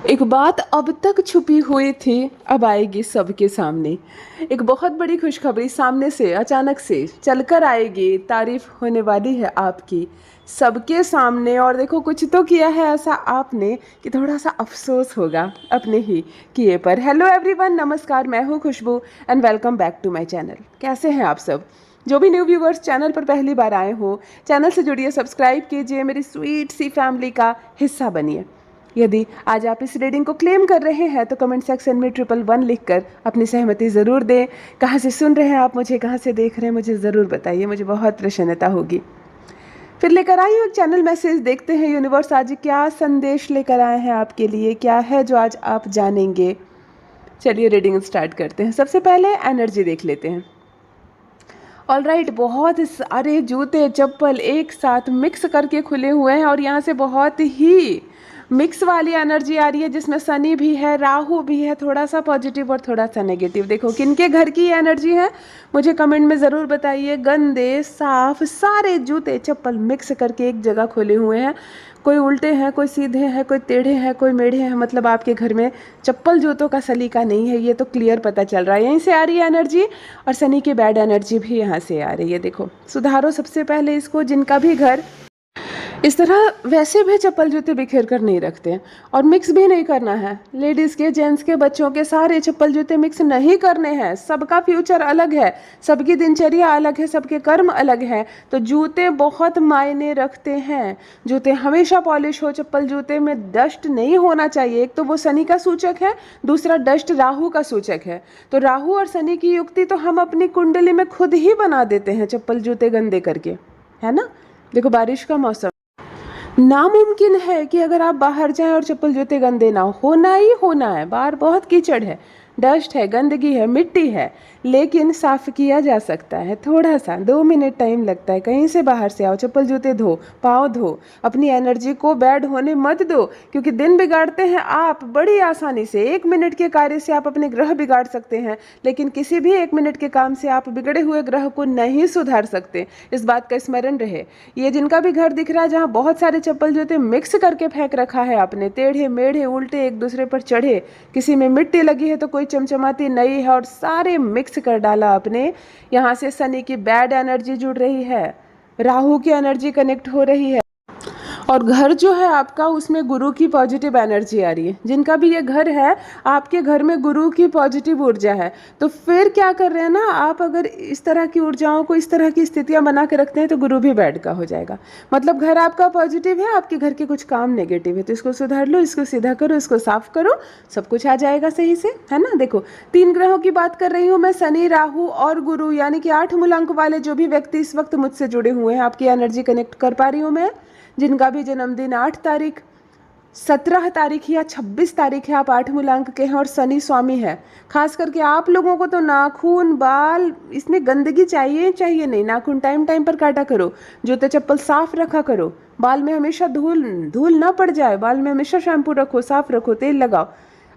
एक बात अब तक छुपी हुई थी, अब आएगी सबके सामने। एक बहुत बड़ी खुशखबरी सामने से अचानक से चलकर आएगी, तारीफ होने वाली है आपकी सबके सामने। और देखो, कुछ तो किया है ऐसा आपने कि थोड़ा सा अफसोस होगा अपने ही किए पर। हेलो एवरीवन, नमस्कार, मैं हूँ Khushboo and welcome back to my channel. कैसे हैं आप सब? जो भी न्यू व्यूवर्स चैनल पर पहली बार आए हो, चैनल से जुड़िए, सब्सक्राइब कीजिए, मेरी स्वीट सी फैमिली का हिस्सा बनिए। यदि आज आप इस रीडिंग को क्लेम कर रहे हैं तो कमेंट सेक्शन में 111 लिखकर अपनी सहमति ज़रूर दें। कहाँ से सुन रहे हैं आप मुझे, कहाँ से देख रहे हैं, मुझे ज़रूर बताइए, मुझे बहुत प्रसन्नता होगी। फिर लेकर आई हूँ एक चैनल मैसेज, देखते हैं यूनिवर्स आज क्या संदेश लेकर आए हैं आपके लिए, क्या है जो आज आप जानेंगे। चलिए रीडिंग स्टार्ट करते हैं। सबसे पहले एनर्जी देख लेते हैं। ऑलराइट, बहुत सारे जूते चप्पल एक साथ मिक्स करके खुले हुए हैं और यहाँ से बहुत ही मिक्स वाली एनर्जी आ रही है, जिसमें शनि भी है, राहु भी है, थोड़ा सा पॉजिटिव और थोड़ा सा नेगेटिव। देखो किनके घर की एनर्जी है, मुझे कमेंट में ज़रूर बताइए। गंदे साफ सारे जूते चप्पल मिक्स करके एक जगह खुले हुए हैं। कोई उल्टे हैं, कोई सीधे हैं, कोई टेढ़े हैं, कोई मेढ़े हैं। मतलब आपके घर में चप्पल जूतों का सलीका नहीं है, ये तो क्लियर पता चल रहा है। यहीं से आ रही है एनर्जी और शनि की बैड एनर्जी भी यहाँ से आ रही है। देखो, सुधारो सबसे पहले इसको। जिनका भी घर इस तरह वैसे भी चप्पल जूते बिखेर कर नहीं रखते हैं और मिक्स भी नहीं करना है। लेडीज़ के, जेंट्स के, बच्चों के सारे चप्पल जूते मिक्स नहीं करने हैं। सबका फ्यूचर अलग है, सबकी दिनचर्या अलग है, सबके कर्म अलग है। तो जूते बहुत मायने रखते हैं। जूते हमेशा पॉलिश हो, चप्पल जूते में डस्ट नहीं होना चाहिए। एक तो वो शनि का सूचक है, दूसरा डस्ट राहु का सूचक है। तो राहु और शनि की युक्ति तो हम अपनी कुंडली में खुद ही बना देते हैं चप्पल जूते गंदे करके, है ना। देखो, बारिश का मौसम, नामुमकिन है कि अगर आप बाहर जाएं और चप्पल जूते गंदे ना हो, होना ही होना है। बाहर बहुत कीचड़ है, डस्ट है, गंदगी है, मिट्टी है, लेकिन साफ़ किया जा सकता है। थोड़ा सा 2 मिनट टाइम लगता है। कहीं से बाहर से आओ, चप्पल जूते धो, पाँव धो, अपनी एनर्जी को बैड होने मत दो, क्योंकि दिन बिगाड़ते हैं आप बड़ी आसानी से। 1 मिनट के कार्य से आप अपने ग्रह बिगाड़ सकते हैं, लेकिन किसी भी 1 मिनट के काम से आप बिगड़े हुए ग्रह को नहीं सुधार सकते। इस बात का स्मरण रहे। ये जिनका भी घर दिख रहा है जहाँ बहुत सारे चप्पल जूते मिक्स करके फेंक रखा है आपने, टेढ़े मेढ़े उल्टे एक दूसरे पर चढ़े, किसी में मिट्टी लगी है तो कोई चमचमाती नई है, और सारे मिक्स कर डाला आपने। यहाँ से शनि की बैड एनर्जी जुड़ रही है, राहु की एनर्जी कनेक्ट हो रही है, और घर जो है आपका, उसमें गुरु की पॉजिटिव एनर्जी आ रही है। जिनका भी ये घर है, आपके घर में गुरु की पॉजिटिव ऊर्जा है। तो फिर क्या कर रहे हैं ना आप, अगर इस तरह की ऊर्जाओं को, इस तरह की स्थितियां बना के रखते हैं तो गुरु भी बैड का हो जाएगा। मतलब घर आपका पॉजिटिव है, आपके घर के कुछ काम नेगेटिव है, तो इसको सुधार लो, इसको सीधा करो, इसको साफ करो, सब कुछ आ जाएगा सही से, है ना। देखो, 3 ग्रहों की बात कर रही हूँ मैं, शनि, राहु और गुरु, यानी कि 8 मूलांक वाले जो भी व्यक्ति इस वक्त मुझसे जुड़े हुए हैं, आपकी एनर्जी कनेक्ट कर पा रही हूँ मैं। जिनका भी जन्मदिन 8 तारीख, 17 तारीख या 26 तारीख है, आप 8 मूलांक के हैं और शनि स्वामी है। खास करके आप लोगों को तो नाखून, बाल, इसमें गंदगी चाहिए चाहिए नहीं। नाखून टाइम टाइम पर काटा करो, जूते चप्पल साफ रखा करो, बाल में हमेशा धूल धूल ना पड़ जाए, बाल में हमेशा शैम्पू रखो, साफ रखो, तेल लगाओ।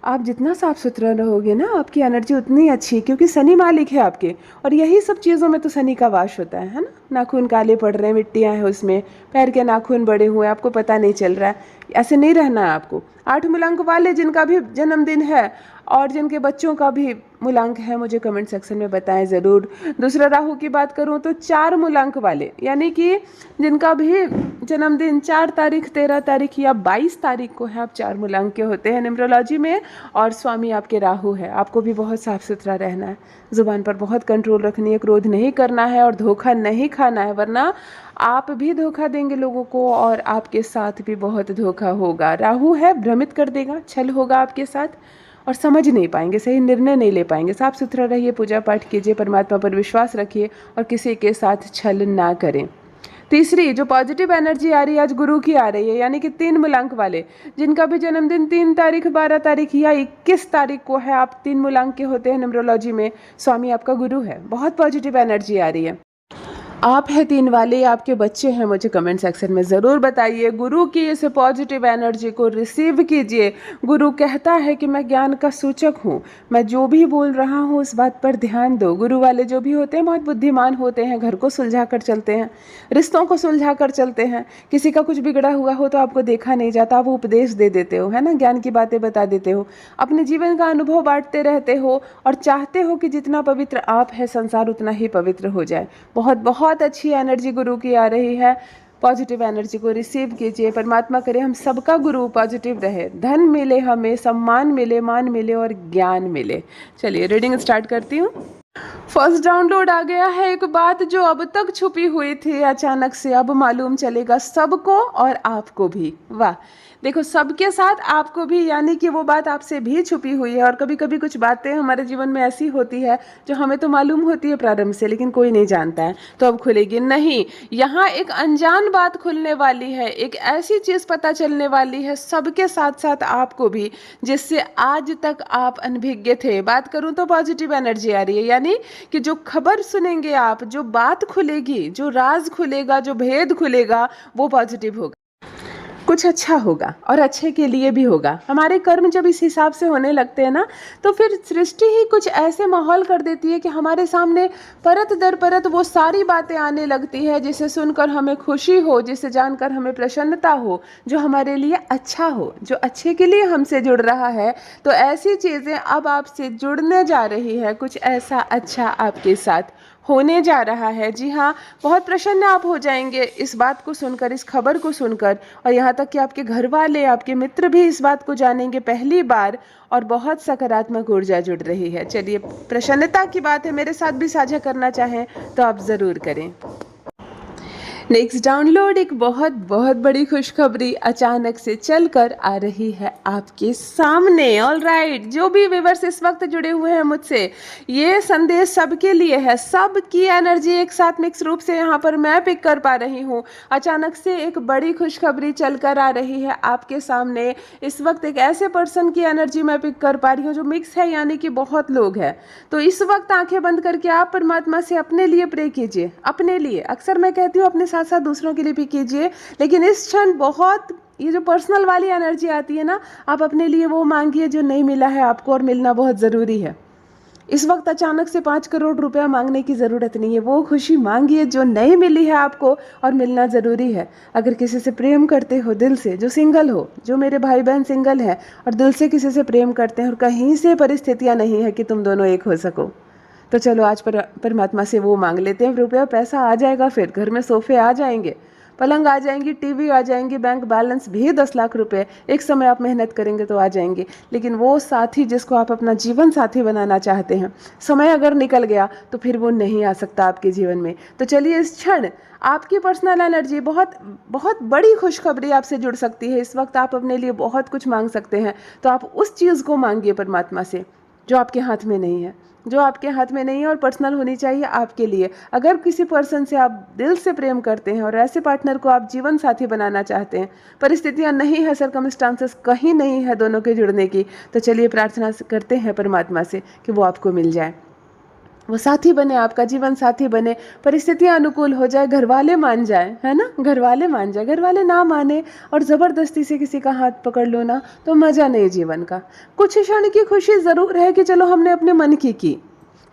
आप जितना साफ सुथरा रहोगे ना, आपकी एनर्जी उतनी अच्छी, क्योंकि शनि मालिक है आपके। और यही सब चीज़ों में तो शनि का वास होता है ना। नाखून काले पड़ रहे हैं, मिट्टियाँ हैं उसमें, पैर के नाखून बड़े हुए, आपको पता नहीं चल रहा है, ऐसे नहीं रहना है आपको। 8 मूलांक वाले जिनका भी जन्मदिन है और जिनके बच्चों का भी मूलांक है, मुझे कमेंट सेक्शन में बताएं ज़रूर। दूसरा राहु की बात करूं तो 4 मूलांक वाले, यानी कि जिनका भी जन्मदिन 4 तारीख, 13 तारीख या 22 तारीख को है, आप 4 मूलांक के होते हैं न्यूमरोलॉजी में, और स्वामी आपके राहु है। आपको भी बहुत साफ सुथरा रहना है, ज़ुबान पर बहुत कंट्रोल रखनी है, क्रोध नहीं करना है और धोखा नहीं खाना है, वरना आप भी धोखा देंगे लोगों को और आपके साथ भी बहुत धोखा होगा। राहु है, भ्रमित कर देगा, छल होगा आपके साथ और समझ नहीं पाएंगे, सही निर्णय नहीं ले पाएंगे। साफ सुथरा रहिए, पूजा पाठ कीजिए, परमात्मा पर विश्वास रखिए और किसी के साथ छल ना करें। तीसरी जो पॉजिटिव एनर्जी आ रही है आज, गुरु की आ रही है, यानी कि 3 मूलांक वाले जिनका भी जन्मदिन 3 तारीख, 12 तारीख या 21 तारीख को है, आप 3 मूलांक के होते हैं न्यूमरोलॉजी में, स्वामी आपका गुरु है। बहुत पॉजिटिव एनर्जी आ रही है। आप हैं 3 वाले, आपके बच्चे हैं, मुझे कमेंट सेक्शन में ज़रूर बताइए। गुरु की इस पॉजिटिव एनर्जी को रिसीव कीजिए। गुरु कहता है कि मैं ज्ञान का सूचक हूँ, मैं जो भी बोल रहा हूँ उस बात पर ध्यान दो। गुरु वाले जो भी होते हैं बहुत बुद्धिमान होते हैं, घर को सुलझा कर चलते हैं, रिश्तों को सुलझा कर चलते हैं। किसी का कुछ बिगड़ा हुआ हो तो आपको देखा नहीं जाता, वो उपदेश दे देते हो, है ना, ज्ञान की बातें बता देते हो, अपने जीवन का अनुभव बांटते रहते हो और चाहते हो कि जितना पवित्र आप है संसार उतना ही पवित्र हो जाए। बहुत बहुत अच्छी एनर्जी गुरु की आ रही है। पॉजिटिव एनर्जी को रिसीव कीजिए। परमात्मा करे हम सबका गुरु पॉजिटिव रहे, धन मिले, हमें सम्मान मिले, मान मिले और ज्ञान मिले। चलिए रीडिंग स्टार्ट करती हूँ। फर्स्ट डाउनलोड आ गया है। एक बात जो अब तक छुपी हुई थी अचानक से अब मालूम चलेगा सबको और आपको भी। वाह, देखो सबके साथ आपको भी, यानी कि वो बात आपसे भी छुपी हुई है। और कभी कभी कुछ बातें हमारे जीवन में ऐसी होती है जो हमें तो मालूम होती है प्रारंभ से, लेकिन कोई नहीं जानता है, तो अब खुलेगी नहीं। यहाँ एक अनजान बात खुलने वाली है, एक ऐसी चीज़ पता चलने वाली है सबके साथ साथ आपको भी, जिससे आज तक आप अनभिज्ञ थे। बात करूँ तो पॉजिटिव एनर्जी आ रही है, यानी कि जो खबर सुनेंगे आप, जो बात खुलेगी, जो राज खुलेगा, जो भेद खुलेगा, वो पॉजिटिव होगा, कुछ अच्छा होगा और अच्छे के लिए भी होगा। हमारे कर्म जब इस हिसाब से होने लगते हैं ना, तो फिर सृष्टि ही कुछ ऐसे माहौल कर देती है कि हमारे सामने परत दर परत वो सारी बातें आने लगती है जिसे सुनकर हमें खुशी हो, जिसे जानकर हमें प्रसन्नता हो, जो हमारे लिए अच्छा हो, जो अच्छे के लिए हमसे जुड़ रहा है। तो ऐसी चीज़ें अब आपसे जुड़ने जा रही है, कुछ ऐसा अच्छा आपके साथ होने जा रहा है। जी हाँ, बहुत प्रसन्न आप हो जाएंगे इस बात को सुनकर, इस खबर को सुनकर, और यहाँ तक कि आपके घर वाले, आपके मित्र भी इस बात को जानेंगे पहली बार, और बहुत सकारात्मक ऊर्जा जुड़ रही है। चलिए, प्रसन्नता की बात है, मेरे साथ भी साझा करना चाहें तो आप ज़रूर करें। नेक्स्ट डाउनलोड एक बहुत बहुत बड़ी खुशखबरी अचानक से चलकर आ रही है आपके सामने। ऑल राइट, जो भी व्यूअर्स इस वक्त जुड़े हुए हैं मुझसे, ये संदेश सबके लिए है। सबकी एनर्जी एक साथ मिक्स रूप से यहाँ पर मैं पिक कर पा रही हूँ। अचानक से एक बड़ी खुशखबरी चलकर आ रही है आपके सामने। इस वक्त एक ऐसे पर्सन की एनर्जी मैं पिक कर पा रही हूँ जो मिक्स है, यानी कि बहुत लोग हैं। तो इस वक्त आंखें बंद करके आप परमात्मा से अपने लिए प्रे कीजिए, अपने लिए। अक्सर मैं कहती हूँ अपने साथ साथ दूसरों के लिए भी कीजिए, लेकिन इस क्षण बहुत ये जो पर्सनल वाली एनर्जी आती है ना, आप अपने लिए वो मांगिए जो नहीं मिला है आपको, और मिलना बहुत ज़रूरी है। इस वक्त अचानक से 5 करोड़ रुपया मांगने की ज़रूरत नहीं है, वो खुशी मांगिए जो नहीं मिली है आपको, और मिलना ज़रूरी है। अगर किसी से प्रेम करते हो दिल से, जो सिंगल हो, जो मेरे भाई बहन सिंगल हैं और दिल से किसी से प्रेम करते हैं और कहीं से परिस्थितियाँ नहीं है कि तुम दोनों एक हो सको, तो चलो आज परमात्मा से वो मांग लेते हैं। रुपया पैसा आ जाएगा, फिर घर में सोफे आ जाएंगे, पलंग आ जाएंगी, टीवी आ जाएंगी, बैंक बैलेंस भी 10 लाख रुपए एक समय आप मेहनत करेंगे तो आ जाएंगे। लेकिन वो साथी जिसको आप अपना जीवन साथी बनाना चाहते हैं, समय अगर निकल गया तो फिर वो नहीं आ सकता आपके जीवन में। तो चलिए, इस क्षण आपकी पर्सनल एनर्जी बहुत बहुत बड़ी खुशखबरी आपसे जुड़ सकती है। इस वक्त आप अपने लिए बहुत कुछ मांग सकते हैं, तो आप उस चीज़ को मांगिए परमात्मा से जो आपके हाथ में नहीं है, जो आपके हाथ में नहीं है, और पर्सनल होनी चाहिए आपके लिए। अगर किसी पर्सन से आप दिल से प्रेम करते हैं और ऐसे पार्टनर को आप जीवन साथी बनाना चाहते हैं, परिस्थितियां नहीं है, सर्कमस्टांसेस कहीं नहीं है दोनों के जुड़ने की, तो चलिए प्रार्थना करते हैं परमात्मा से कि वो आपको मिल जाए, वो साथी बने, आपका जीवन साथी बने, परिस्थितियां अनुकूल हो जाए, घर वाले मान जाए, है ना, घर वाले मान जाए। घर वाले ना माने और ज़बरदस्ती से किसी का हाथ पकड़ लो ना, तो मज़ा नहीं जीवन का। कुछ क्षण की खुशी ज़रूर है कि चलो हमने अपने मन की,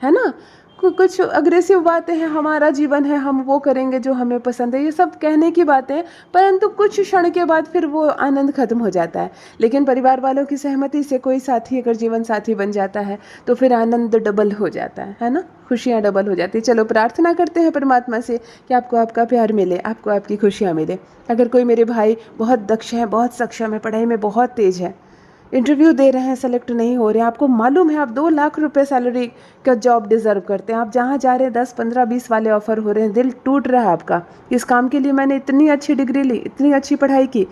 है ना। कुछ अग्रेसिव बातें हैं, हमारा जीवन है, हम वो करेंगे जो हमें पसंद है, ये सब कहने की बातें, परंतु कुछ क्षण के बाद फिर वो आनंद खत्म हो जाता है। लेकिन परिवार वालों की सहमति से कोई साथी अगर जीवन साथी बन जाता है तो फिर आनंद डबल हो जाता है ना, खुशियाँ डबल हो जाती है। चलो प्रार्थना करते हैं परमात्मा से कि आपको आपका प्यार मिले, आपको आपकी खुशियाँ मिले। अगर कोई मेरे भाई बहुत दक्ष है, बहुत सक्षम है, पढ़ाई में बहुत तेज है, इंटरव्यू दे रहे हैं, सेलेक्ट नहीं हो रहे हैं, आपको मालूम है आप 2 लाख रुपए सैलरी का जॉब डिज़र्व करते हैं, आप जहाँ जा रहे हैं 10, 15, 20 वाले ऑफर हो रहे हैं, दिल टूट रहा है आपका, इस काम के लिए मैंने इतनी अच्छी डिग्री ली, इतनी अच्छी पढ़ाई की,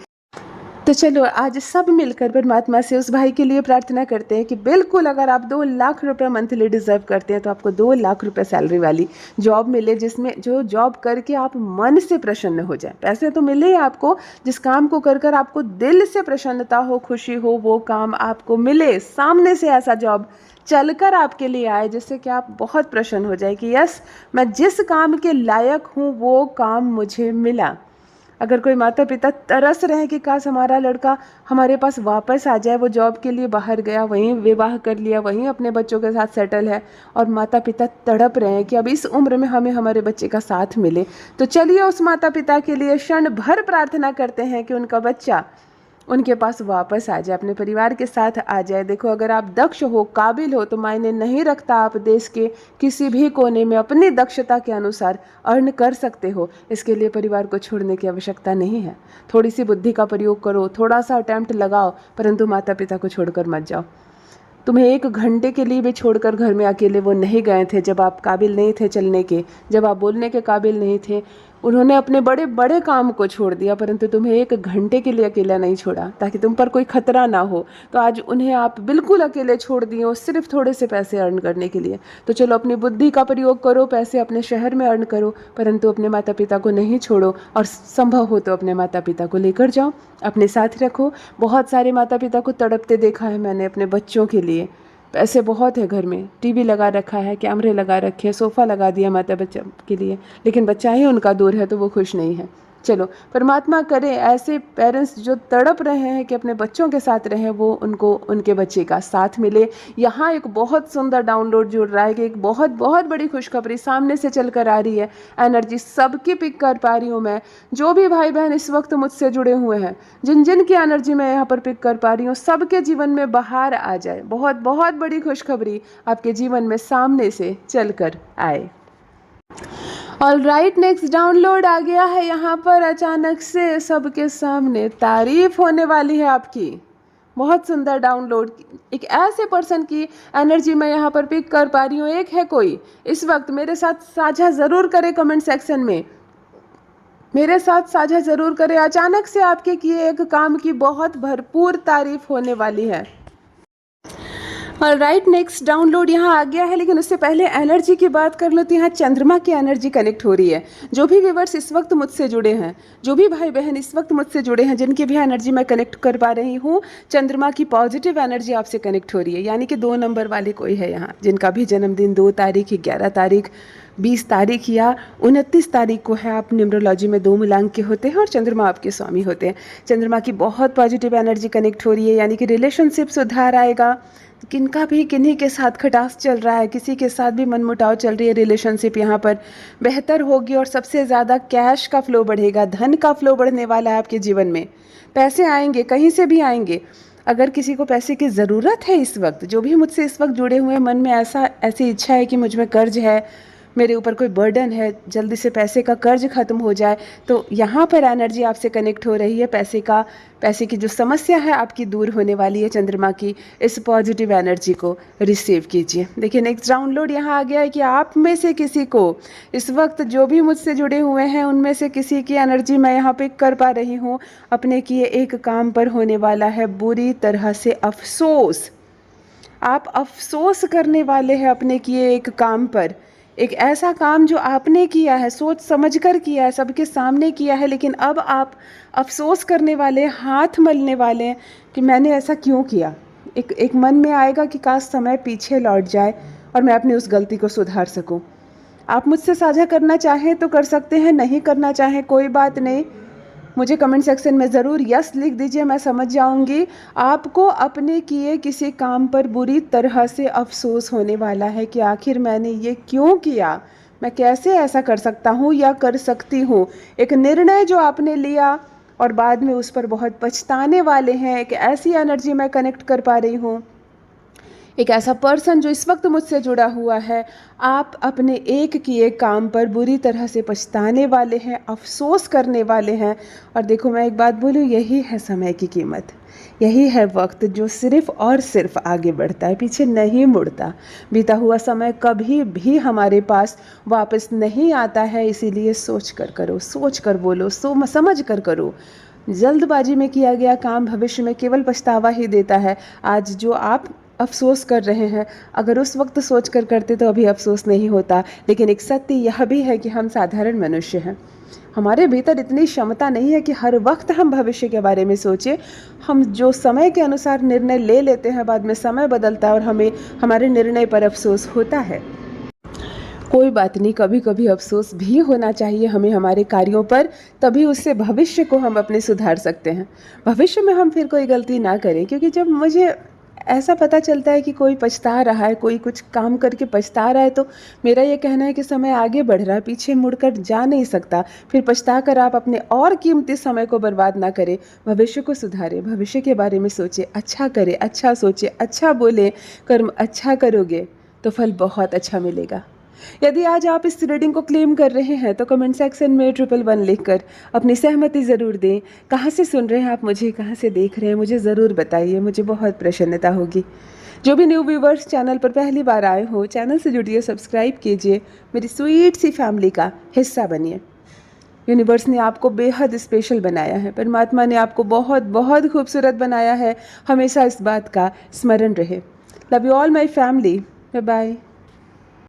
तो चलो आज सब मिलकर परमात्मा से उस भाई के लिए प्रार्थना करते हैं कि बिल्कुल अगर आप 2 लाख रुपए मंथली डिजर्व करते हैं तो आपको 2 लाख रुपए सैलरी वाली जॉब मिले, जिसमें जो जॉब करके आप मन से प्रसन्न हो जाए। पैसे तो मिले ही आपको, जिस काम को कर कर आपको दिल से प्रसन्नता हो, खुशी हो, वो काम आपको मिले। सामने से ऐसा जॉब चलकर आपके लिए आए जिससे कि आप बहुत प्रसन्न हो जाए कि यस, मैं जिस काम के लायक हूँ वो काम मुझे मिला। अगर कोई माता पिता तरस रहे हैं कि काश हमारा लड़का हमारे पास वापस आ जाए, वो जॉब के लिए बाहर गया, वहीं विवाह कर लिया, वहीं अपने बच्चों के साथ सेटल है, और माता पिता तड़प रहे हैं कि अब इस उम्र में हमें हमारे बच्चे का साथ मिले, तो चलिए उस माता पिता के लिए क्षण भर प्रार्थना करते हैं कि उनका बच्चा उनके पास वापस आ जाए, अपने परिवार के साथ आ जाए। देखो अगर आप दक्ष हो, काबिल हो, तो मायने नहीं रखता, आप देश के किसी भी कोने में अपनी दक्षता के अनुसार अर्न कर सकते हो। इसके लिए परिवार को छोड़ने की आवश्यकता नहीं है। थोड़ी सी बुद्धि का प्रयोग करो, थोड़ा सा अटेम्प्ट लगाओ, परंतु माता पिता को छोड़कर मत जाओ। तुम्हें 1 घंटे के लिए भी छोड़कर घर में अकेले वो नहीं गए थे जब आप काबिल नहीं थे चलने के, जब आप बोलने के काबिल नहीं थे। उन्होंने अपने बड़े बड़े काम को छोड़ दिया, परंतु तुम्हें 1 घंटे के लिए अकेला नहीं छोड़ा ताकि तुम पर कोई खतरा ना हो। तो आज उन्हें आप बिल्कुल अकेले छोड़ दिए हो सिर्फ थोड़े से पैसे अर्न करने के लिए। तो चलो अपनी बुद्धि का प्रयोग करो, पैसे अपने शहर में अर्न करो, परंतु अपने माता पिता को नहीं छोड़ो, और संभव हो तो अपने माता पिता को लेकर जाओ, अपने साथ रखो। बहुत सारे माता पिता को तड़पते देखा है मैंने अपने बच्चों के लिए। पैसे बहुत है घर में, टीवी लगा रखा है, कैमरे लगा रखे हैं, सोफ़ा लगा दिया माता बच्चा के लिए, लेकिन बच्चा ही उनका दूर है तो वो खुश नहीं है। चलो परमात्मा करे ऐसे पेरेंट्स जो तड़प रहे हैं कि अपने बच्चों के साथ रहें, वो उनको उनके बच्चे का साथ मिले। यहाँ एक बहुत सुंदर डाउनलोड जुड़ रहा है कि एक बहुत बहुत बड़ी खुशखबरी सामने से चल कर आ रही है। एनर्जी सबकी पिक कर पा रही हूँ मैं। जो भी भाई बहन इस वक्त मुझसे जुड़े हुए हैं, जिन जिन की एनर्जी मैं यहाँ पर पिक कर पा रही हूँ, सबके जीवन में बाहर आ जाए। बहुत बहुत बड़ी खुशखबरी आपके जीवन में सामने से चल कर आए। ऑल राइट, नेक्स्ट डाउनलोड आ गया है यहाँ पर अचानक से सबके सामने। तारीफ होने वाली है आपकी। बहुत सुंदर डाउनलोड। एक ऐसे पर्सन की एनर्जी मैं यहाँ पर पिक कर पा रही हूँ। एक है कोई इस वक्त, मेरे साथ साझा ज़रूर करे कमेंट सेक्शन में, मेरे साथ साझा ज़रूर करें। अचानक से आपके किए एक काम की बहुत भरपूर तारीफ होने वाली है। ऑलराइट, नेक्स्ट डाउनलोड यहाँ आ गया है, लेकिन उससे पहले एनर्जी की बात कर लो तो यहाँ चंद्रमा की एनर्जी कनेक्ट हो रही है। जो भी व्यूअर्स इस वक्त मुझसे जुड़े हैं, जो भी भाई बहन इस वक्त मुझसे जुड़े हैं, जिनकी भी एनर्जी मैं कनेक्ट कर पा रही हूँ, चंद्रमा की पॉजिटिव एनर्जी आपसे कनेक्ट हो रही है। यानी कि 2 नंबर वाले कोई है यहाँ, जिनका भी जन्मदिन 2 तारीख, 11 तारीख, 20 तारीख या 29 तारीख को है। आप न्यूमरोलॉजी में 2 मूलांक के होते हैं और चंद्रमा आपके स्वामी होते हैं। चंद्रमा की बहुत पॉजिटिव एनर्जी कनेक्ट हो रही है, यानी कि रिलेशनशिप सुधार आएगा। किनका भी किन्हीं के साथ खटास चल रहा है, किसी के साथ भी मनमुटाव चल रही है, रिलेशनशिप यहाँ पर बेहतर होगी। और सबसे ज़्यादा कैश का फ्लो बढ़ेगा, धन का फ्लो बढ़ने वाला है आपके जीवन में। पैसे आएंगे, कहीं से भी आएंगे। अगर किसी को पैसे की ज़रूरत है इस वक्त, जो भी मुझसे इस वक्त जुड़े हुए हैं, मन में ऐसी इच्छा है कि मुझ में कर्ज है, मेरे ऊपर कोई बर्डन है, जल्दी से पैसे का कर्ज खत्म हो जाए, तो यहाँ पर एनर्जी आपसे कनेक्ट हो रही है। पैसे की जो समस्या है आपकी दूर होने वाली है। चंद्रमा की इस पॉजिटिव एनर्जी को रिसीव कीजिए। देखिए नेक्स्ट डाउनलोड यहाँ आ गया है कि आप में से किसी को इस वक्त, जो भी मुझसे जुड़े हुए हैं, उनमें से किसी की एनर्जी मैं यहाँ पिक कर पा रही हूँ। अपने किए एक काम पर होने वाला है बुरी तरह से अफसोस। आप अफसोस करने वाले हैं अपने किए एक काम पर। एक ऐसा काम जो आपने किया है, सोच समझ कर किया है, सबके सामने किया है, लेकिन अब आप अफसोस करने वाले, हाथ मलने वाले हैं कि मैंने ऐसा क्यों किया। एक मन में आएगा कि काश समय पीछे लौट जाए और मैं अपनी उस गलती को सुधार सकूं। आप मुझसे साझा करना चाहें तो कर सकते हैं, नहीं करना चाहें कोई बात नहीं। मुझे कमेंट सेक्शन में ज़रूर यस लिख दीजिए, मैं समझ जाऊंगी। आपको अपने किए किसी काम पर बुरी तरह से अफसोस होने वाला है कि आखिर मैंने ये क्यों किया, मैं कैसे ऐसा कर सकता हूँ या कर सकती हूँ। एक निर्णय जो आपने लिया और बाद में उस पर बहुत पछताने वाले हैं। एक ऐसी एनर्जी मैं कनेक्ट कर पा रही हूँ। एक ऐसा पर्सन जो इस वक्त मुझसे जुड़ा हुआ है, आप अपने एक किए काम पर बुरी तरह से पछताने वाले हैं, अफसोस करने वाले हैं। और देखो मैं एक बात बोलूँ, यही है समय की कीमत, यही है वक्त जो सिर्फ और सिर्फ आगे बढ़ता है, पीछे नहीं मुड़ता। बीता हुआ समय कभी भी हमारे पास वापस नहीं आता है, इसीलिए सोच कर करो, सोच कर बोलो, समझ कर करो। जल्दबाजी में किया गया काम भविष्य में केवल पछतावा ही देता है। आज जो आप अफ़सोस कर रहे हैं, अगर उस वक्त सोच कर करते तो अभी अफ़सोस नहीं होता। लेकिन एक सत्य यह भी है कि हम साधारण मनुष्य हैं। हमारे भीतर इतनी क्षमता नहीं है कि हर वक्त हम भविष्य के बारे में सोचें। हम जो समय के अनुसार निर्णय ले लेते हैं, बाद में समय बदलता है और हमें हमारे निर्णय पर अफ़सोस होता है। कोई बात नहीं, कभी कभी अफ़सोस भी होना चाहिए हमें हमारे कार्यों पर, तभी उससे भविष्य को हम अपने सुधार सकते हैं। भविष्य में हम फिर कोई गलती ना करें, क्योंकि जब मुझे ऐसा पता चलता है कि कोई पछता रहा है, कोई कुछ काम करके पछता रहा है, तो मेरा ये कहना है कि समय आगे बढ़ रहा है, पीछे मुड़कर जा नहीं सकता। फिर पछता कर आप अपने और कीमती समय को बर्बाद ना करें। भविष्य को सुधारें, भविष्य के बारे में सोचें, अच्छा करें, अच्छा सोचें, अच्छा बोलें। कर्म अच्छा करोगे तो फल बहुत अच्छा मिलेगा। यदि आज आप इस रीडिंग को क्लेम कर रहे हैं तो कमेंट सेक्शन में 111 लिखकर अपनी सहमति ज़रूर दें। कहाँ से सुन रहे हैं आप मुझे, कहाँ से देख रहे हैं, मुझे ज़रूर बताइए, मुझे बहुत प्रसन्नता होगी। जो भी न्यू व्यूवर्स चैनल पर पहली बार आए हो, चैनल से जुड़िए, सब्सक्राइब कीजिए, मेरी स्वीट सी फैमिली का हिस्सा बनिए। यूनिवर्स ने आपको बेहद स्पेशल बनाया है, परमात्मा ने आपको बहुत बहुत खूबसूरत बनाया है। हमेशा इस बात का स्मरण रहे। Love you all my family. Bye bye.